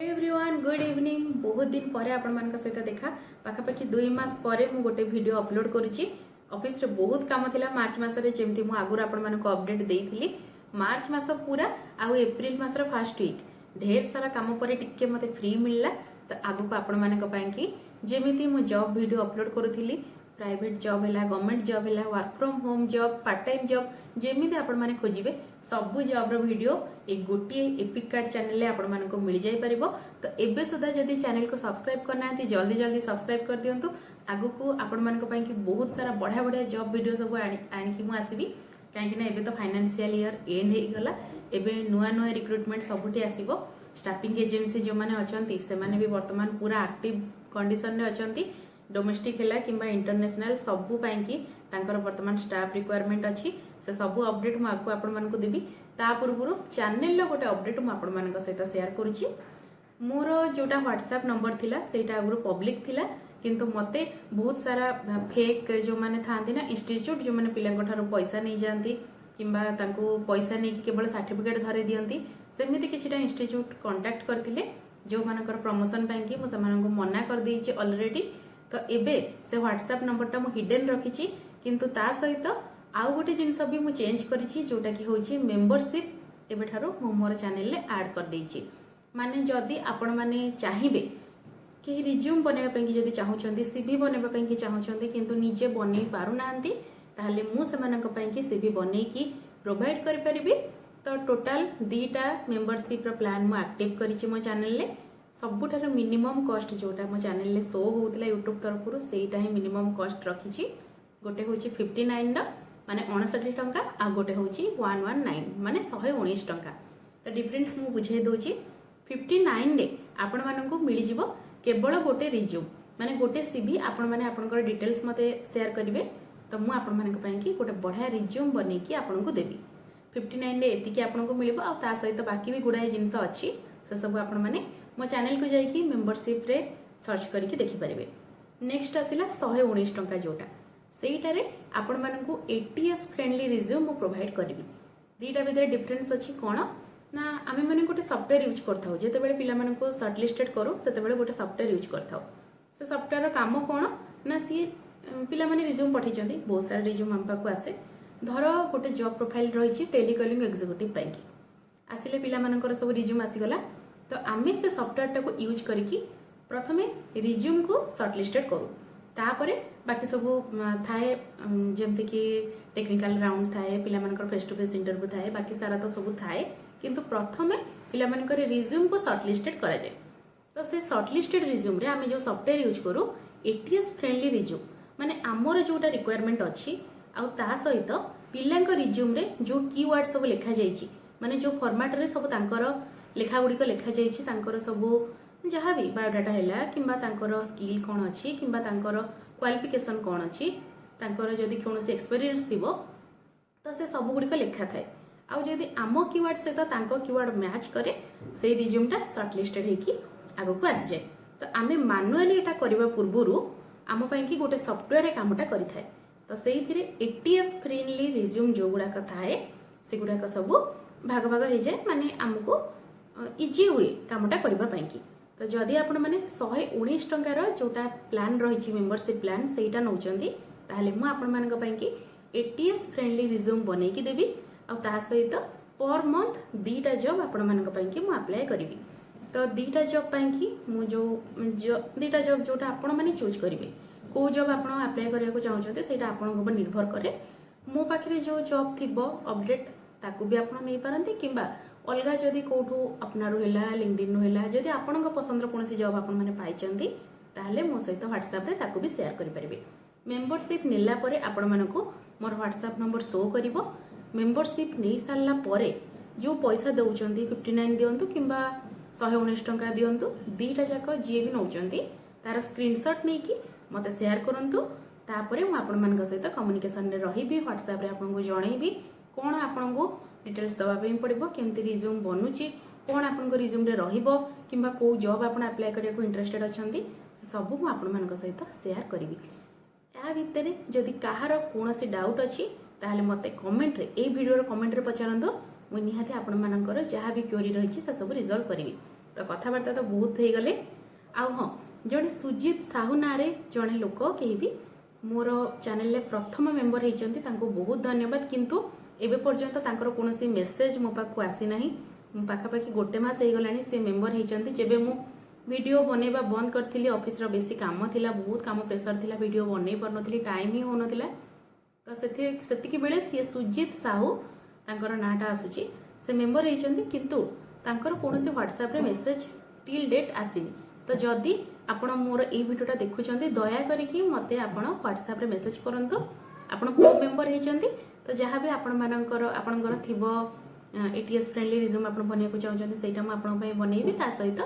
Everyone good evening. बहुत दिन पर आपण मान सहित देखा पाखापाखि 2 मास पर मु गोटे वीडियो अपलोड करुच्ची। ऑफिस रे बहुत काम थिला मार्च मासरे जेमती मु आगुर आपण मान अपडेट देइथिली। मार्च मास पूरा आउ एप्रिल मासर फर्स्ट वीक ढेर सारा काम पर टिके मते फ्री मिलला। तो आगु को आपण मान कि जेमिति मु जॉब वीडियो अपलोड करूथिली, प्राइवेट जॉब है, गवर्नमेंट जॉब है, work from home job, part time job, जेमिति आपण माने खोजिबे सबु जॉब रो वीडियो ए गोटिए एपिक कार्ड चैनल ले आपण मानको मिल जाई परिबो। तो एबे सुधा जदी चैनल को सब्सक्राइब करना है जल्दी जल्दी सब्सक्राइब कर दियंतु। आगु को आपण मानको पई कि बहुत सारा बढ़िया बढ़िया जॉब वीडियो सब आनी कि मु आसीबी, काहेकि ना एबे तो फाइनेंशियल ईयर एंड हे गला। एबे नुआ नुआ रिक्रुटमेंट सबुठी आसीबो। स्टाफिंग एजेंसी जो माने अछंती से माने भी वर्तमान पूरा एक्टिव कंडीशन रे अछंती। डोमेस्टिक हैला किंबा इंटरनेशनल सबु पई कि तांकर वर्तमान स्टाफ रिक्वायरमेंट अछि। से सबु अपडेट मु आको आपण मानको देबी। ता पूर्वरु चैनल लो गोटे अपडेट मु आपण मानको सहित शेयर करूची। मोर जोटा व्हाट्सएप नंबर थिला सेटा आगु पब्लिक थिला, किंतु मते बहुत सारा फेक जो माने थांती ना इंस्टीट्यूट जो माने पिलांक ठारो पैसा नै जानती किंबा तांको पैसा नै कि केवल सर्टिफिकेट धरे दियंती, सेमिति किछटा इंस्टीट्यूट कांटेक्ट करथिले जो मानकर प्रमोशन पई कि मु समाननको मना कर देइची ऑलरेडी। तो एबे से व्हाट्सएप नंबरटा मु हिडन रखिची, किंतु ता सहित आउ गोटे जिनस भी मु चेंज करिची जोटा कि होची मेंबरशिप एबे ठारो मु मोर चैनल ले ऐड कर देइची। माने जदी आपण माने चाहिबे कि रिज्यूम बनेबा पई कि जदी चाहुचंदी, सीवी बनेबा पई कि चाहुचंदी, किंतु निजे बनै पारु नांती, ताहले मु समानक पई कि सीवी बनै कि प्रोवाइड करि परिबी। तो टोटल 2टा मेंबरशिप रो प्लान मु एक्टिव करिची मो चैनल ले। सबुठार मिनिमम कॉस्ट जोटा मो चैनल ले शो होउतला यूट्यूब तरफरु सेटा ही मिनिमम कॉस्ट रखिची। गोटे होची 59 रो माने 59 टंका आ गोटे होची 119 माने 119 टंका। तो डिफरेंस मु बुझे दोची। 59 रे आपण माननकु मिली जिवो केवल गोटे रिज्यूम माने गोटे सीवी। आपण माने आपनकर डिटेल्स मते शेयर करिवे तो मु आपण मानक पई कि गोटे बढ़िया रिज्यूम बनै कि आपनकु देबी। 59 रे एति कि आपनकु मिलिबो। आ ता सहित बाकी भी गुडाय जिंस अछि से सब आपण माने मो चैनल को जाई कि मेंबरशिप रे सर्च करके देखि परिबे। नेक्स्ट आसिला 119 टंका जोटा सेइटारे आपण माननकु एटीएस फ्रेंडली रिज्यूम मु प्रोवाइड करबी। दीटा भितर डिफरेंस अछि कोन ना आमे माने गोटे सॉफ्टवेयर यूज करथाउ। जेते बेले पिला माननकु शॉर्टलिस्टेड करू सेते बेले गोटे सॉफ्टवेयर यूज करथाउ। से सॉफ्टवेयर रो काम कोन ना सी पिला माने रिज्यूम पठि चंदी, बहुत सारा रिज्यूम हम पाकु आसे। धरो गोटे जॉब प्रोफाइल रहिछि टेलीकॉलिंग एग्जीक्यूटिव पई कि आसिले पिला मानकर सब रिज्यूम आसी गला। तो आमे से सॉफ्टवेयर टाको यूज करिकि प्रथमे रिज्यूम को शॉर्टलिस्टेड करू। तापरे बाकी सब थाए जेमति कि टेक्निकल राउंड थाए, पिला मानकर फेस टू फेस इंटरव्यू थाए, बाकी सारा तो सब थाए, किंतु प्रथमे पिला मानकर रिज्यूम को शॉर्टलिस्टेड करा जाए। तो से शॉर्टलिस्टेड रिज्यूम रे आमे जो सॉफ्टवेयर यूज करू एटीएस फ्रेंडली रिज्यूम माने आमर जोटा रिक्वायरमेंट अछि आ ता सहित पिलांक रिज्यूम रे जो कीवर्ड सब लिखा जाइछि माने जो फॉर्मेट रे सब तांकर लेखा गुडी को लिखा जाइछि, तांकर सब जहाँ भी बायोडाटा हैला किंबा तांकर स्किल कोन अछि किंबा तांकर क्वालिफिकेशन कोन अछि, तांकर जदी कोनोसी एक्सपीरियंस थिबो तो से सब गुडी को लिखा थाए। आ जदी आमो कीवर्ड सहित तांको कीवर्ड मैच करे से रिज्यूमटा शॉर्टलिस्टेड हे कि आगो को आसी जाए। तो आमे मैनुअली एटा करबा पूर्वरु आम पई कि गोटे सॉफ्टवेयर रे कामटा करि थाए। तो सेइथिरे एटीएस फ्रेंडली रिज्यूम जो गुडा का थाए से गुडा का सब भाग भाग हे जाए, माने हमको इजी हुए कामटा करबा पई कि। तो जदि आपण माने 119 टंका रो जोटा प्लान रहिछि मेंबरशिप प्लान सेटा नउचंदी, ताहले मु आपण मानक पई कि एटीएस फ्रेंडली रिज्यूम बनै कि देबी। आ ता सहित पर मंथ 2टा जॉब आपण मानक पई कि मु अप्लाई करिवि। तो 2टा जॉब पई कि मु जो 2टा जॉब जोटा आपण माने चूज करिवे, को जॉब आपण अप्लाई करिया को चाहउछते सेटा आपण ऊपर निर्भर करे। मो पाखरे जो जॉब थिबो अपडेट ताकू भी आपण नै पारंती, किंबा अलगा जदि कोठू अपनारू हैला लिंक्डइन हैला जदि आपणक पसंदर कोनोसी जॉब आपण माने पाइचंती ताहले मो सहित व्हाट्सएप रे ताकू भी शेयर करि परिबे। मेंबरशिप नेला परे आपण मानकू मोर व्हाट्सएप नंबर शो करिवो। मेंबरशिप नै सारला परे जो पैसा दउचंती 59 दियंतु किंबा 119 टंका दियंतु, दीटा जाक जे भी नउचंती तार स्क्रीनशॉट नै कि मते शेयर करंतु। तापरे मु आपण मानक सहित कम्युनिकेशन रे रहिबी। व्हाट्सएप रे आपण को जणैबी कोन आपण को डिटेल्स दबा पे पड़ो, केमती रिज्यूम बनूची, कौन आपन रिज्यूम रे रहिबो किंबा को जॉब आपन अप्लाई करिया को इंटरेस्टेड अछंती से सब मु आपन मानक सहित शेयर करिवि। या भितरे जदि काहार कोनोसी डाउट अछि ताहले मते कमेंट रे ए वीडियो रो कमेंट रे पचारंदो। मु निहाती आपन मानकर जहा भी क्वेरी रहिछि से सब रिजॉल्व करिवि। तो कथबार्ता तो बहुत हो गले आउ हाँ जड़े सुजित साहू ना जड़े लोक कहीं भी मोर चैनल प्रथम मेंबर होती बहुत धन्यवाद किंतु एबे पर्यंत तांकर कोनोसी मेसेज मो पाखु आसी नाही पाखापाखि गोटे मास हो गलानी से मेंबर होती जेबे मु वीडियो बनैबा बंद करथिली ऑफिस रो बेसी काम थिला बहुत काम प्रेशर थिला वीडियो बनै परनथिली टाइम ही होनथिला तो सेतिकी बेले सी सुजित साहू तांकर नाटा आसुची से मेंबर होती किंतु तांकर कोनोसी व्हाट्सएप रे मेसेज टिल डेट आसीनी तो जदि आपण मोर ए वीडियोटा देखुछंती दया करिकि मते आपण व्हाट्सएप रे मेसेज करंतु आपण प्रो मेंबर होती तो जहाँ भी आपणकर थिबो एटीएस फ्रेंडली रिज्यूम आपण बनिया चाहते ସେଇଟା ମୁଁ ଆପଣଙ୍କ ପାଇଁ ବନେଇବି ତା ସହିତ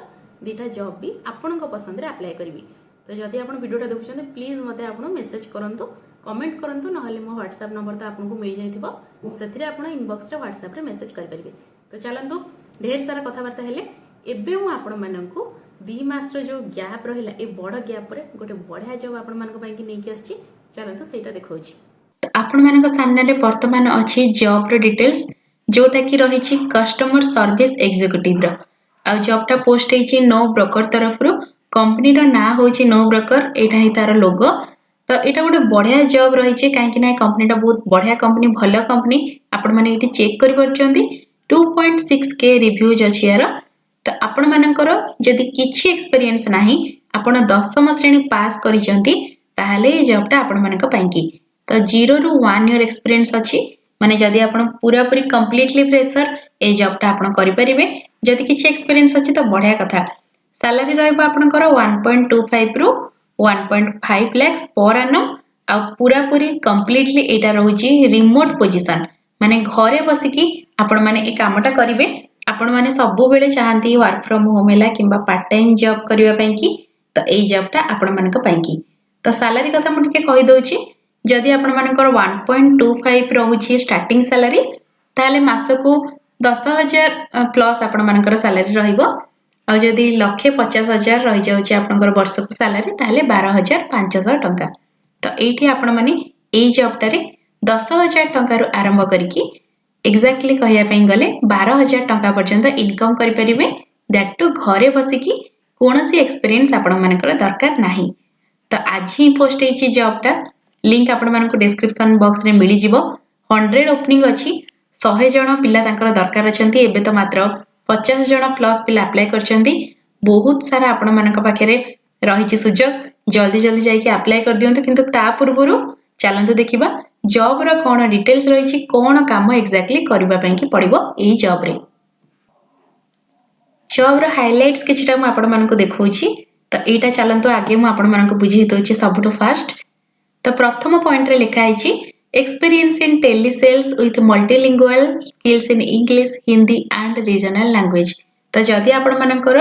दुटा जॉब भी आपणଙ୍କ पसंद रे अप्लाई करबी तो जदि आपण वीडियोटा देखुछंती प्लीज मते आपण मेसेज करंतु कमेंट करंतु नहले मो व्हाट्सएप नंबर तो आपनको मिल जाइथिबो सेथिरे आपण इनबॉक्स रे व्हाट्सएप रे मेसेज कर परिबे तो चलंतु ढेर सारा कथाबार्ता हेले एबे मु आपण माननकु 2 मास रो जो गैप रहिला ए बड़ गैप रे गोटे बढ़िया जॉब आपण मानको पई कि नेकी आछि चलंतु सेटा देखौछि आपण मानक सामने रे वर्तमान अछि जॉब रो डिटेल्स जोटा कि रहिछि कस्टमर सर्विस एग्जीक्यूटिव रो आ जॉबटा पोस्ट होइछि नो ब्रोकर तरफ रो कंपनी रो ना होइछि नो ब्रोकर एटा ही तार लोगो तो एटा गोटे बढ़िया जॉब रहिछि काहे कि ना कंपनीटा बहुत बढ़िया कंपनी भलो कंपनी आपण माने एटी चेक करि परचंती 2.6k रिव्यूज अछि यार तो आपण मानकर जदि किछि एक्सपीरियंस नाही आपण 10म श्रेणी पास करिसंती ताहाले ए जॉबटा आपण मानक पाइकी तो 0 रु 1 ईयर एक्सपीरियंस अछि माने जदि आपण पूरा पूरी कंप्लीटली फ्रेशर ए जॉबटा आपण करि परिबे जदि किछि एक्सपीरियंस अछि तो बढ़िया कथा सैलरी रहबो आपनकर 1.25 रु 1.5 लाख पर एनम आ पूरा पूरी कंप्लीटली एटा रहउची रिमोट पोजीशन माने घरे बसिकी आपण माने ए कामटा करिवे आपण माने सब बेले चाहंती वर्क फ्रॉम होम हैला किबा पार्ट टाइम जॉब करिवा पई की तो ए जॉबटा आपण मानक पई की तो सैलरी कथा मु के कहि दोची जदि आपण मानकर 1.25 रहउची स्टार्टिंग सैलरी ताले मासको 10,000 प्लस आपण मानकर सैलरी रहिबो आ जदि 1,50,000 रहि जाउची आपनकर वर्षको सैलरी ताले 12,500 टंका तो एठी आपण माने ए जॉबटा रे 10,000 टंका रु आरंभ करिकी एक्जेक्टली कहया पई गले 12,000 टंका पर्यंत इनकम करि परिबे दैट टू घरे बसिकी कोनोसी एक्सपीरियंस आपण मानकर दरकार नाही तो आज ही पोस्ट हेची जॉबटा लिंक आपण मानको डिस्क्रिप्शन बॉक्स रे मिली जिवो 100 ओपनिंग अछि 100 जण पिला तांकर दरकार अछंती एबे तो मात्र 50 जण प्लस पिला अप्लाई करचंती बहुत सारा आपण मानक पाखरे रहिछि सुजोग जल्दी जल्दी जाई के अप्लाई कर दियंतु किंतु ता पूर्वरु चलंतु देखिबा जॉब रो कोन डिटेल्स रहिछि कोन काम एक्जेक्टली करबा पई कि पड़िबो एई जॉब रे जॉब रो हाइलाइट्स किछटा म आपण मानको देखौछि तो एटा चलंतु आगे म आपण मानको बुझी दोछि सबटु फास्ट तो प्रथम पॉइंट रे लिखा आइछि experience in tele sales with multilingual skills in English Hindi and regional language तो जदि आपण मानकर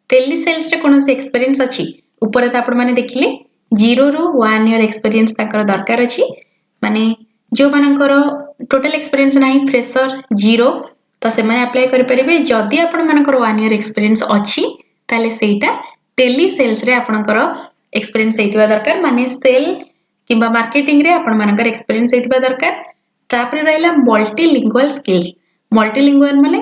टेली सेल्स रे कोनोसी एक्सपीरियंस अछि ऊपर त आपण माने देखिले 0 रु 1 ईयर एक्सपीरियंस ताकर दरकार अछि माने जो मानकर टोटल एक्सपीरियंस नाही फ्रेशर 0 तो से माने अप्लाई करि परिबे जदि आपण मानकर 1 ईयर एक्सपीरियंस अछि ताले सेटा टेली सेल्स रे आपणकर एक्सपीरियंस हेतिबा दरकार माने सेल किबा मार्केटिंग रे आपण मानकर एक्सपीरियंस हेतिबा दरकार तापरे रहला मल्टीलिंगुअल स्किल्स मल्टीलिंगुअल माने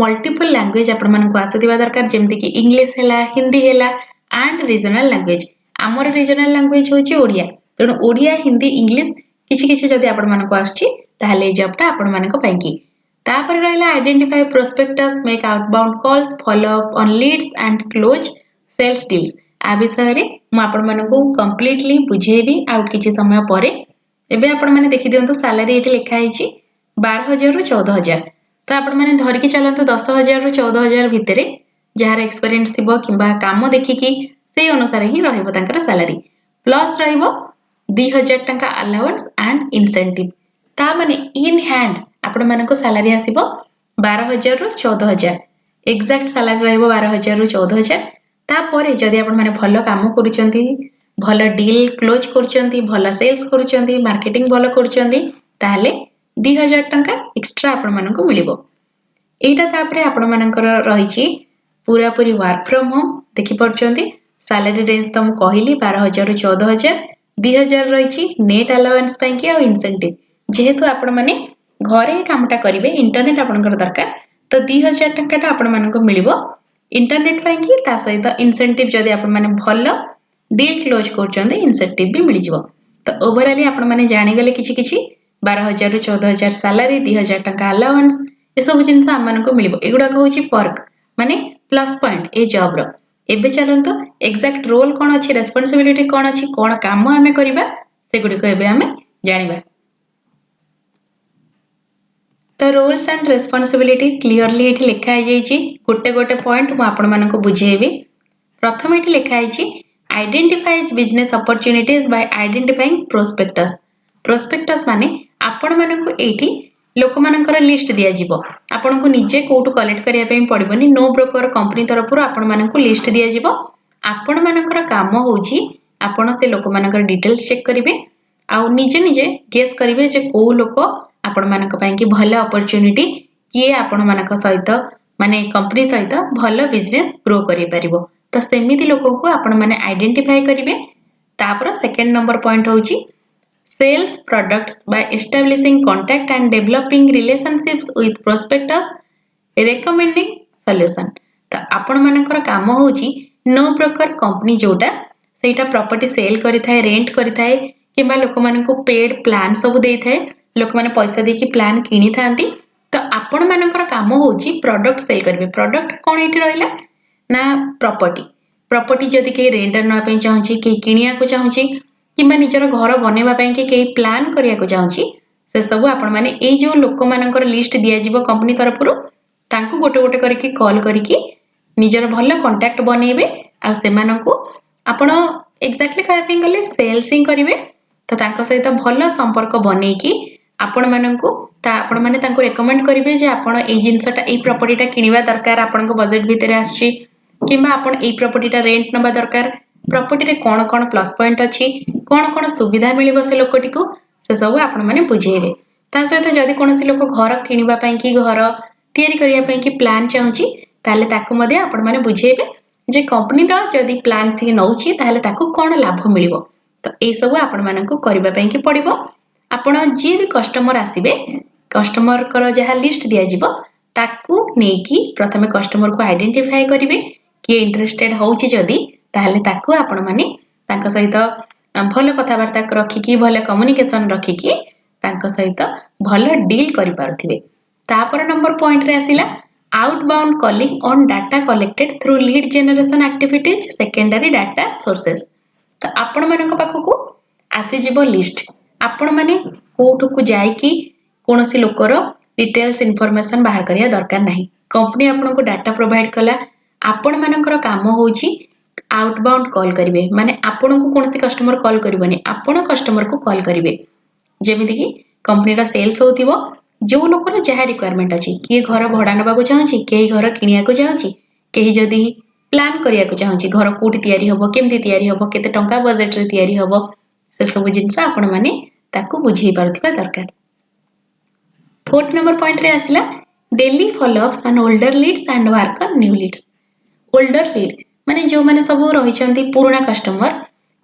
मल्टीपल लैंग्वेज आपण मानको आसीबा दरकार जेमति कि इंग्लिश हैला हिंदी हैला एंड रीजनल लैंग्वेज हमर रीजनल लैंग्वेज होची ओडिया तेणु ओडिया हिंदी इंग्लिश किछि किछि जदि आपण मानको आछि ताहाले ए जॉबटा आपण मानको पाइकी तापर रहला identify prospects make outbound calls follow up on leads and close sales deals आ विषय रे म आपण मानको कंप्लीटली बुझेबी आउट किछि समय परे एबे आपण माने देखि दियंतु सैलरी एठी लिखा आइछि 12,000 रु 14,000 तो आपण माने धरि कि चलंतु 10,000 रु 14,000 भितरे जहार एक्सपीरियंस थिबो किबा काम देखिकी से अनुसार ही रहइबो तांकर सैलरी प्लस रहइबो 2,000 टंका अलाउंस एंड इंसेंटिव ता माने इन हैंड आपण मानको सैलरी आसीबो 12,000 रु 14,000 एक्जेक्ट सैलरी रहइबो 12,000 रु 14,000 तापरे जदि आपण माने भलो काम करूचंती भलो डील क्लोज करूचंती भलो सेल्स करूचंती मार्केटिंग भलो करूचंती ताहले 2,000 टंका एक्स्ट्रा आपण मानको मिलिबो एटा तापरे आपण मानकर रहिछि पूरा पूरी वर्क फ्रॉम होम देखि परचंती सैलरी रेंज त मु कहिली 12,000 रु 14,000 2,000 रहिछि नेट अलाउंस पई कि आ इंसेंटिव जेहेतु आपण माने घरे कामटा करिवे इंटरनेट आपनकर दरकार तो 2,000 टंका ता आपण मानको मिलिबो इंटरनेट पाई ता सहित इनसेंटिव जदि आपण माने भल डील क्लोज कर इनसेंटिव भी मिल जाव। तो ओवरऑली आपण माने जानी गले किछि किछि 12,000 रु 14,000 सैलरी 2,000 टका अलाउंस ए सब जिनस आम मानको मिलिबो। एगुडा होची पर्क माने प्लस पॉइंट ए जॉब रो। एबे चलंतो एग्जैक्ट रोल कोन अछि रेस्पोंसिबिलिटी कोन अछि कोन काम हमें करिबा सेगुडी को एबे हमें जानिबा। तो रोल्स एंड रेस्पोंसिबिलिटी क्लियरली एठी लिखा है जाईची गोटे गोटे पॉइंट मु आपण मानको बुझेबी। प्रथम एठी लिखा है identifies business opportunities bye identifying prospectus. Prospectus माने आपण मानको एठी लोक मानकर लिस्ट दिया जिवो। आपण को निजे कोटू कलेक्ट करिया पे पड़िबनी। नो ब्रोकर कंपनी तरफ आपण मानको लिस्ट दिया जिवो। आपण मानकर काम होउची आपण से लोक मानकर डिटेल्स चेक करिवे आ निजे निजे गेस करिवे जे को लोक आपण मानक पई कि भल अपॉर्चुनिटी किए आपण मानक सहित माने कंपनी सहित भल बिजनेस ग्रो करि परिबो। तो सेमिति लोक को आपण माने आइडेंटिफाई करिवे। तापर सेकंड नंबर पॉइंट होउची sales products by establishing contact and developing relationships with prospectors recommending solution। तो आपण मानकर काम होउची नो ब्रोकर कंपनी जोटा सेटा प्रॉपर्टी सेल करि थाए रेंट करि थाए किबा लोक मानको पेड प्लान सब देई थाए। लोक माने पैसा देकी प्लान किनी थांती। तो आपण मानकर काम होउची प्रोडक्ट सेल करिवे। प्रोडक्ट कोन एठी रहिला ना प्रॉपर्टी। प्रॉपर्टी जदि के रेंटर न पे चाहूची के किनिया को चाहूची किबा निजर घर बनेबा पई के प्लान करिया को चाहूची से सब आपण माने ए जो लोक मानकर लिस्ट दिया जिवो कंपनी तरफरु तांको गोटे गोटे करके कॉल करके निजर भल कांटेक्ट बनेबे आ सेमानंकु आपण एक्जेक्टली कहै पे गले सेल्सिंग करिवे। तो तांको सहित भल संपर्क बनेकी आपण मानंकु ता आपण माने तांको रेकमेंड करिवे जे आपण ए जिंसटा ए प्रॉपर्टीटा किनिबा दरकार आपण को बजेट भीतर आछि किबा आपण ए प्रॉपर्टीटा रेंट नबा दरकार। प्रॉपर्टी रे कोन कोन प्लस पॉइंट अछि कोन कोन सुविधा मिलिबो से लोकटी को से सब आपण माने बुझेबे। ता सहित जदि कोनोसी लोक घर किनिबा पई कि घर तयारी करिया पई कि प्लान चाहूची ताले ताको मध्ये आपण माने बुझेबे जे कंपनी रो जदि प्लान सी नउची ताले ताको कोन लाभ मिलिबो। तो ए सब आपण माननको करिबा पई कि पड़िबो। आपण जे भी कस्टमर आसीबे कस्टमर कर जहा लिस्ट दिया जिवो ताकू नेकी प्रथमे कस्टमर को आइडेंटिफाई करिवे कि इंटरेस्टेड होउची जदि ताले ताकू आपण माने तांका सहित भल कथावार्ता रखिकी भल कम्युनिकेशन रखिकी तांका सहित भल डील करि पारथिबे। तापर नंबर पॉइंट रे आसिला outbound calling on data collected through lead generation activities secondary data sources. तो आपण मानक पाखकू आसी जिवो लिस्ट आपण माने कोठु को जाई कि कोनोसी लोकर डिटेल्स इन्फॉर्मेशन बाहर करिया दरकार नाही। कंपनी आपण को डाटा प्रोवाइड कला आपण मानकर काम होउची आउटबाउंड कॉल करिवे माने आपण को कोनोसी कस्टमर कॉल करिवनी आपण कस्टमर को कॉल करिवे। जेमिति कि कंपनी रा सेल्स होतिबो जो लोकर जहा रिक्वायरमेंट अछि कि घर भडा नबा को चाहूची केही घर किनिया को चाहूची केही जदी प्लान करिया को चाहूची घर कोठी तयारी होबो केमति तयारी होबो केते टंका बजेट रे तयारी होबो से सब जिंस आपण माने ताको बुझेई पारथिबा दरकार। फोर्थ नंबर पॉइंट रे आसिला daily followups on older leads and work on new leads. Older lead माने जो माने सब रहिचंती पुराना कस्टमर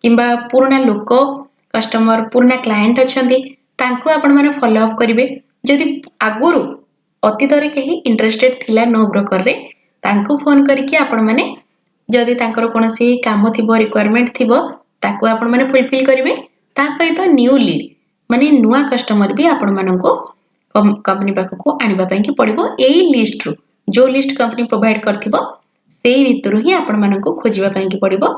किंबा पुराना लोक कस्टमर पुराना क्लाइंट अछंती तांको आपण माने फॉलो अप करिवे। जदि आगुरु अतीत रे केही इंटरेस्टेड थिला नो ब्रोकर रे तांको फोन करके आपण माने जदि तांकर कोनोसी काम थिबो रिक्वायरमेंट थिबो ताको आपण माने फुलफिल करिवे। ता सहित न्यू लीड माने नुवा कस्टमर भी आपण मानको कंपनी पाखको आनिबा पई कि पड़िबो। एई लिस्ट रु जो लिस्ट कंपनी प्रोवाइड करथिबो सेई भितरु ही आपण मानको खोजिबा पई कि पड़िबो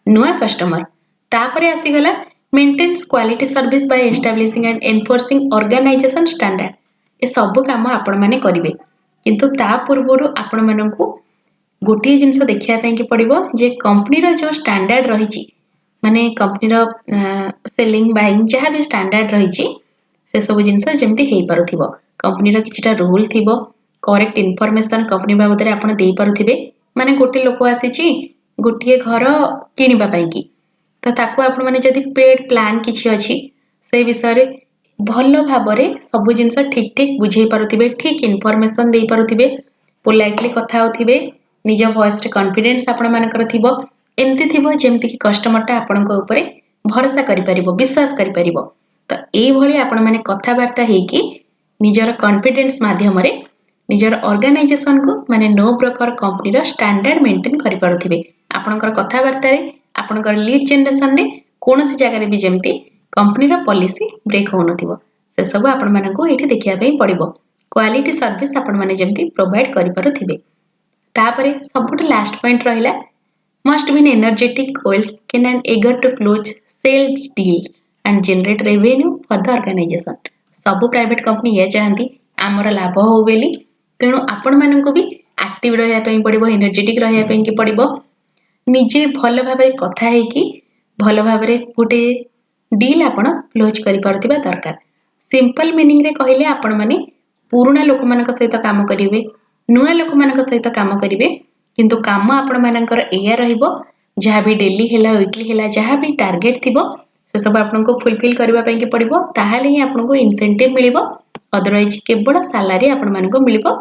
नुवा कस्टमर। तापरे आसी गला maintains quality service by establishing and enforcing organisation standard. ए सब काम आपण माने करिवे किंतु ता पूर्वरु आपण मानको गोटे जिंस देखिया पई कि पड़िबो जे कंपनी रो जो स्टैंडर्ड रहिची माने कंपनी रो सेलिंग बाइंग जहा भी स्टैंडर्ड रहिची से सब जिंस जेमति हेई पारुथिबो। कंपनी रो किछटा रूल थिबो करेक्ट इन्फॉर्मेशन कंपनी बाबद रे आपण देई पारुथिबे। माने गोटे लोक आसीची गोटे घर किनिबा पई कि तो ताको आपण माने जदि पेड प्लान किछि अछि से विषय रे भल भाबरे सब जिंस ठीक ठीक बुझेई पारुथिबे ठीक इन्फॉर्मेशन देई पारुथिबे पोलाइटली कथा होथिबे निज वॉइस रे कॉन्फिडेंस आपण मानकर थिबो एमति थिबो जेमति कि कस्टमर टा आपण को ऊपर भरोसा करि परिबो विश्वास करि परिबो। तो एई भली आपण माने कथा वार्ता हेकी निजर कॉन्फिडेंस माध्यम रे निजर ऑर्गेनाइजेशन को माने नो ब्रोकर कंपनी रो स्टैंडर्ड मेंटेन करि पारुथिबे आपनकर कथावार्ता रे आपनकर लीड जनरेशन रे कोनोसी जगह रे भी जेमती कंपनी रो पॉलिसी ब्रेक हो नथिबो से सब आपण माननको एठी देखिया पई पड़िबो क्वालिटी सर्विस आपण माने जेमती प्रोवाइड करि पारुथिबे तापरे सबटु लास्ट पॉइंट रहिला must be energetic, well spoken and eager to close sales deal and generate revenue for the organization. सब प्राइवेट कंपनी ये चाहती आमर लाभ हो बेली तेणु आपण माननको भी एक्टिव रहिया पई पड़िबो एनर्जेटिक रहिया पई कि पड़िबो निजे भल भाबरे कथा हे कि भल भाबरे गोटे डील आपण क्लोज करि परथिबा दरकार सिंपल मीनिंग रे कहिले आपण माने पुराना लोक मानक सहित काम करिवे नुआ लोक मानक सहित काम करिवे किंतु काम आपण मानकर एया रहिबो जहा भी डेली हेला वीकली हेला जहा भी टारगेट थिबो से सब आपनको फुलफिल करबा पई कि पड़िबो ताहाले ही आपनको इंसेंटिव मिलिबो अदरवाइज केवल सैलरी आपण मानको मिलिबो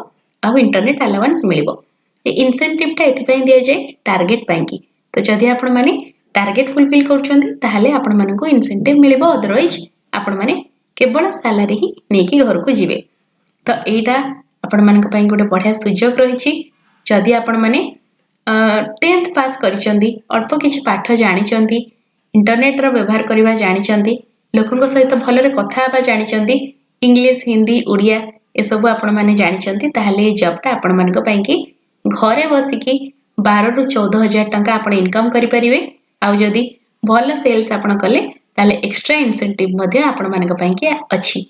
आ इंटरनेट अलाउंस मिलिबो ए इंसेंटिव ता एथि पई दिया जाय टारगेट पई कि तो जदि आपण माने टारगेट फुलफिल करछंती ताहाले आपण मानको इंसेंटिव मिलिबो अदरवाइज आपण माने केवल सैलरी ही नेकी घर को जिवे तो एटा आपण मानक पई गोटे बढ़िया सुयोग रहिछि जदि आपण माने 10th पास करिसंदी अल्प किछि पाठ जानिचंदी इंटरनेट रो व्यवहार करबा जानिचंदी लोकंक सहित भलरे कथा हेबा जानिचंदी इंग्लिश हिंदी ओडिया ए सब आपण माने जानिचंदी ताहाले ए जॉब ता आपण मानक पई कि घरे बसी कि 12 रु 14000 टंका आपण इनकम करि परिवे आ जदि भल सेल्स आपण कले ताले एक्स्ट्रा इंसेंटिव मध्ये आपण मानक पई कि अछि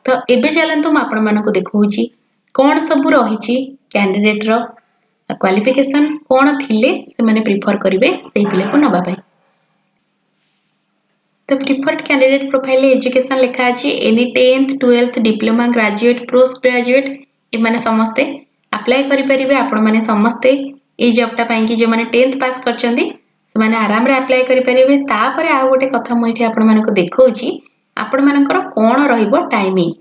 तो एबे चलंतु म आपण मानको देखौची कोन सब रहिची कैंडिडेट रो क्वालिफिकेशन कोन थिले से माने प्रिफर करिवे सेही पिले को नबा पई तो प्रिफर्ड कैंडिडेट प्रोफाइल एजुकेशन लिखा अछि any 10th 12th diploma graduate post graduate ए माने समस्ते अप्लाई करि परिबे आपण माने समस्ते ए जॉब ता पई कि जे माने 10th पास करचंदी से माने आराम रे अप्लाई करि परिबे तापरे आ गोटे कथा मु इठी आपण मानको देखौची आपण मानकर कोन रहिबो टाइमिंग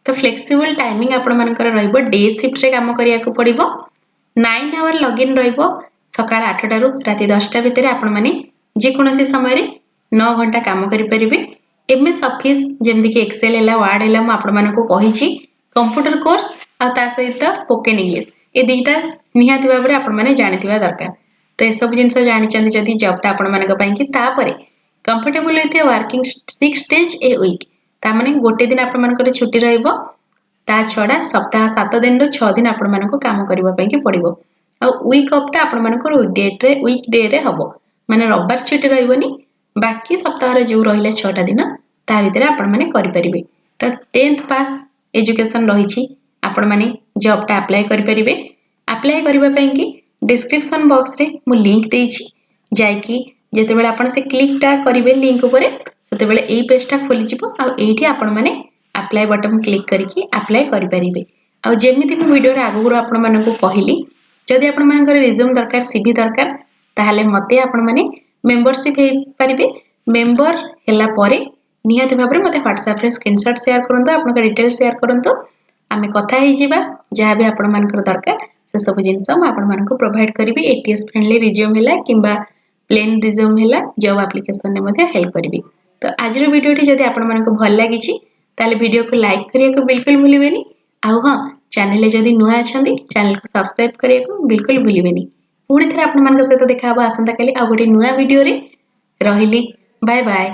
तो फ्लेक्सिबल टाइमिंग आपण मानकर रहिबो डे शिफ्ट रे काम करिया को पड़िबो 9 आवर लॉगिन रहिबो सकाळ 8 टारू राति 10 टा भितरे आपण माने जे कोनोसी समय रे 9 घंटा काम करि परिबे एमएस ऑफिस जेमति कि एक्सेल हैला वर्ड हैला म आपण मानको कहिछि कंप्यूटर कोर्स आ ता सहित स्पोकन इंग्लिश ए दीटा निहाती भाबरे आपण माने जानिथिबा दरकार तो ए सब जिंस जानि चंदी जदी जॉब ता आपण मानक पई कि तापरे कंफर्टेबल होइते वर्किंग 6 डेज ए वीक ता माने गोटे दिन आपण मानकर छुट्टी रहइबो ता छडा सप्ताह 7 दिन रो 6 दिन आपण मानको काम करबा पई कि पड़िबो आ वीक ऑफ ता आपण मानकर वीक डे रे हबो माने रविवार छुट्टी रहइबोनी बाकी सप्ताह रे जो रहिले 6 टा दिन ता भितरे आपण माने करि परिबे तो 10th पास एजुकेशन रहिछि आपण माने जॉब ता अप्लाई करि परिबे अप्लाई करबा पई कि डिस्क्रिप्शन बॉक्स रे मु लिंक देछि जाय कि जेते बेले आपण से क्लिक ता करिवे लिंक ऊपर सेते बेले एई पेज ता खोली जिवो आ एठी आपण माने अप्लाई बटन क्लिक करिकि अप्लाई करि परिबे आ जेमिति मु वीडियो रे आगुरो आपण माननको कहिली जदि आपण मानकर रिज्यूम दरकार सीवी दरकार ताहाले मते आपण माने मेंबरशिप हे परिबे मेंबर हैला परे निहाती भाबरे मते WhatsApp रे स्क्रीनशॉट शेयर करंतो आपन का डिटेल शेयर करंतो आमे कथा हे जिबा जहा भी आपण मानकर दरकार से सब जिंस हम आपण मानको प्रोवाइड करबी एटीएस फ्रेंडली रिज्यूम हैला किंबा प्लेन रिज्यूम हैला जॉब एप्लीकेशन ने मते हेल्प करबी तो आज रो वीडियो टी जदि आपण मानको भल लागिछि ताले वीडियो को लाइक करिया को बिल्कुल भूलिबेनी आ हां चैनल जदि नुआ अछंदी चैनल को सब्सक्राइब करिया को बिल्कुल भूलिबेनी पुणी थे आपण मानक सहित देखा आसंता काली आ गोटे नुआ वीडियो रे रहिली बाय बाय।